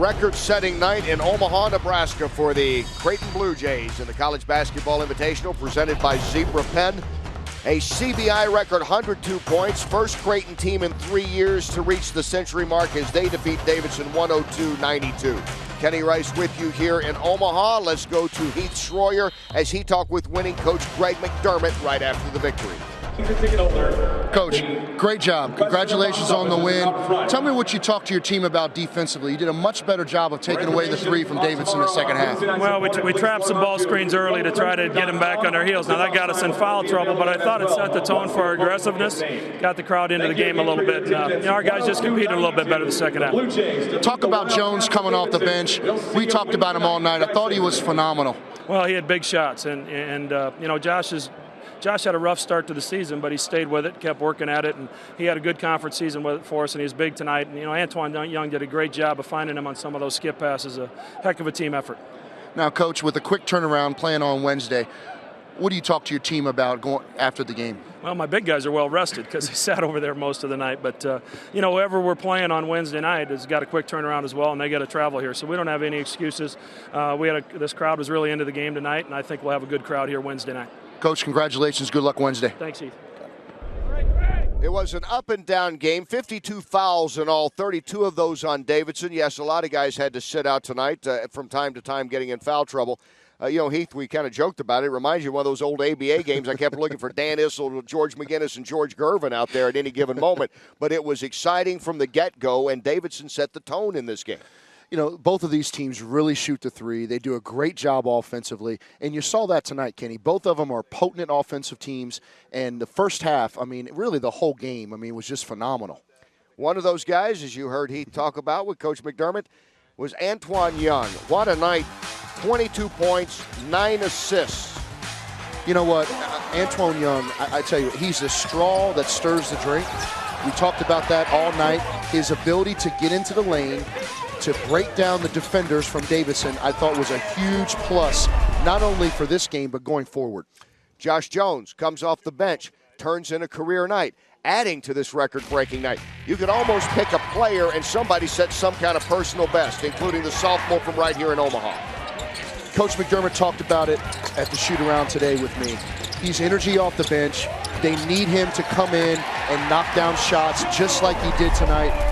record-setting night in Omaha, Nebraska for the Creighton Blue Jays in the College Basketball Invitational presented by Zebra Pen. A CBI record 102 points, first Creighton team in 3 years to reach the century mark as they defeat Davidson 102-92. Kenny Rice with you here in Omaha. Let's go to Heath Schroyer as he talked with winning coach Greg McDermott right after the victory. Coach, great job. Congratulations on the win. Tell me what you talked to your team about defensively. You did a much better job of taking away the three from Davidson in the second half. Well, we trapped some ball screens early to try to get them back on their heels. Now, that got us in foul trouble, but I thought it set the tone for our aggressiveness, got the crowd into the game a little bit. Our guys just competed a little bit better the second half. Talk about Jones coming off the bench. We talked about him all night. I thought he was phenomenal. Well, he had big shots, and Josh had a rough start to the season, but he stayed with it, kept working at it, and he had a good conference season with it for us, and he was big tonight. And, Antoine Young did a great job of finding him on some of those skip passes. A heck of a team effort. Now, Coach, with a quick turnaround playing on Wednesday, what do you talk to your team about going after the game? Well, my big guys are well rested because they sat over there most of the night. But, whoever we're playing on Wednesday night has got a quick turnaround as well, and they got to travel here. So we don't have any excuses. This crowd was really into the game tonight, and I think we'll have a good crowd here Wednesday night. Coach, congratulations. Good luck Wednesday. Thanks, Heath. It was an up-and-down game, 52 fouls in all, 32 of those on Davidson. Yes, a lot of guys had to sit out tonight from time to time getting in foul trouble. Heath, we kind of joked about it. It reminds you of one of those old ABA games. I kept looking for Dan Issel, George McGinnis, and George Gervin out there at any given moment. But it was exciting from the get-go, and Davidson set the tone in this game. Both of these teams really shoot the three. They do a great job offensively. And you saw that tonight, Kenny. Both of them are potent offensive teams. And the first half, really the whole game, was just phenomenal. One of those guys, as you heard Heath talk about with Coach McDermott, was Antoine Young. What a night. 22 points, 9 assists. You know what? Antoine Young, I tell you, he's the straw that stirs the drink. We talked about that all night. His ability to get into the lane, to break down the defenders from Davidson, I thought was a huge plus, not only for this game, but going forward. Josh Jones comes off the bench, turns in a career night, adding to this record-breaking night. You could almost pick a player and somebody set some kind of personal best, including the sophomore from right here in Omaha. Coach McDermott talked about it at the shoot-around today with me. He's energy off the bench. They need him to come in and knock down shots just like he did tonight.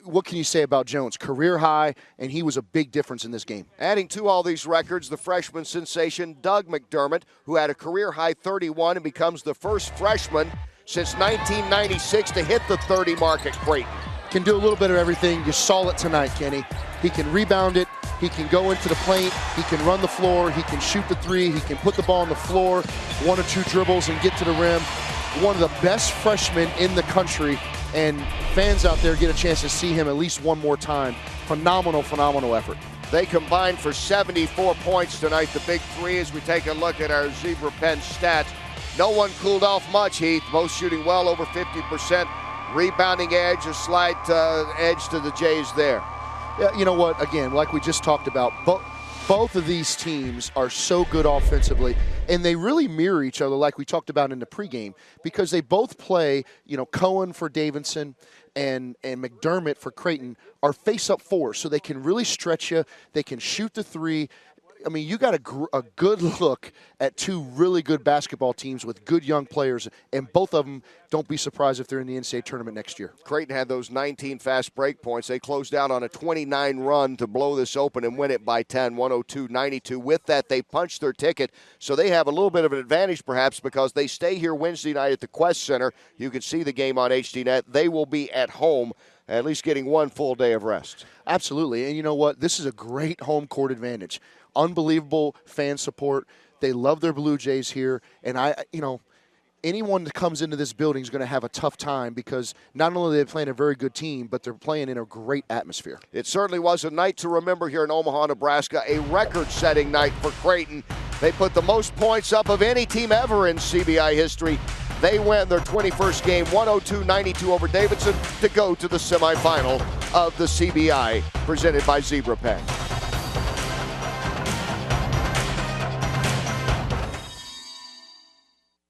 What can you say about Jones? Career high, and he was a big difference in this game. Adding to all these records, the freshman sensation Doug McDermott, who had a career-high 31 and becomes the first freshman since 1996 to hit the 30 mark at Creighton. Can do a little bit of everything. You saw it tonight, Kenny. He can rebound it. He can go into the paint. He can run the floor. He can shoot the three. He can put the ball on the floor, 1 or 2 dribbles and get to the rim. One of the best freshmen in the country, and fans out there get a chance to see him at least one more time. Phenomenal, phenomenal effort. They combined for 74 points tonight, the big three, as we take a look at our Zebra Pen stats. No one cooled off much, Heath. Both shooting well over 50%. Rebounding edge, a slight edge to the Jays there. Yeah, you know what? Again, like we just talked about, both of these teams are so good offensively, and they really mirror each other like we talked about in the pregame, because they both play, Cohen for Davidson and McDermott for Creighton are face-up fours, so they can really stretch you. They can shoot the three. You got a good look at 2 really good basketball teams with good young players, and both of them, don't be surprised if they're in the NCAA tournament next year. Creighton had those 19 fast break points. They closed out on a 29 run to blow this open and win it by 10, 102-92. With that, they punched their ticket, so they have a little bit of an advantage perhaps because they stay here Wednesday night at the Quest Center. You can see the game on HDNet. They will be at home, at least getting 1 full day of rest. Absolutely, and you know what? This is a great home court advantage. Unbelievable fan support. They love their Blue Jays here. And anyone that comes into this building is going to have a tough time because not only are they playing a very good team, but they're playing in a great atmosphere. It certainly was a night to remember here in Omaha, Nebraska, a record-setting night for Creighton. They put the most points up of any team ever in CBI history. They win their 21st game, 102-92 over Davidson, to go to the semifinal of the CBI, presented by Zebra Pen.